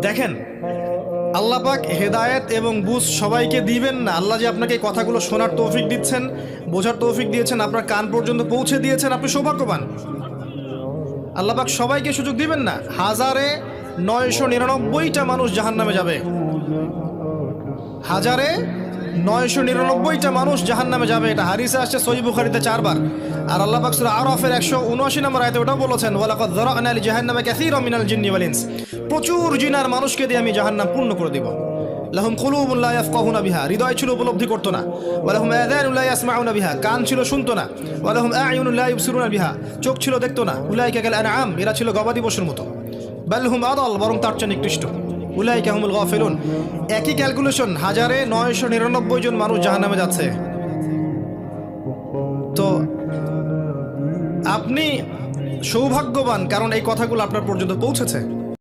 দেখেন, আল্লাহ পাক হেদায়েত এবং বুঝ সবাইকে দিবেন না। আল্লাহ যে আপনাকে এই কথাগুলো শোনার তৌফিক দিচ্ছেন, বোঝার তৌফিক দিয়েছেন, আপনার কান পর্যন্ত পৌঁছে দিয়েছেন, আপনি সৌভাগ্যবান। আল্লাহ পাক সবাইকে সুযোগ দিবেন না। 1999টা মানুষ জাহান্নামে যাবে, 1999টা মানুষ জাহান্নামে যাবে। এটা হাদিসে আসছে সহিহ বুখারীতে 4 বার। আর আল্লাহ পাক সূরা আরাফের 179 নম্বর আয়াতে ওটাও বলেছেন, ওয়ালাকাদ যারা'না লিজাহান্নামা কাসীরাম মিনাল জিন্নি ওয়াল ইনস। প্রচুর জিন আর মানুষকে দিয়ে আমি জাহান্নাম পূর্ণ করে দেব। লাহুম কুলুবুন লা ইয়াফকাহুনা বিহা, হৃদয় ছিল উপলব্ধি করতো না। ওয়ালাহুম আযানুন লা ইয়াসমাউনা বিহা, কান ছিল শুনতো না। ওয়ালাহুম আ'য়ুনুন লা ইবসিরুনা বিহা, চোখ ছিল দেখতো না। উলাইকা কাল আনআম, এরা ছিল গবাদি পশুর মতো। বাল হুম আদাল, বরং তার চেয়ে নিকৃষ্ট। উলাইকা হুমুল গাফিলুন। একই ক্যালকুলেশন, 1999 জন মানুষ জাহান্নামে যাচ্ছে। তো আপনি সৌভাগ্যবান, কারণ এই কথাগুলো আপনার পর্যন্ত পৌঁছেছে।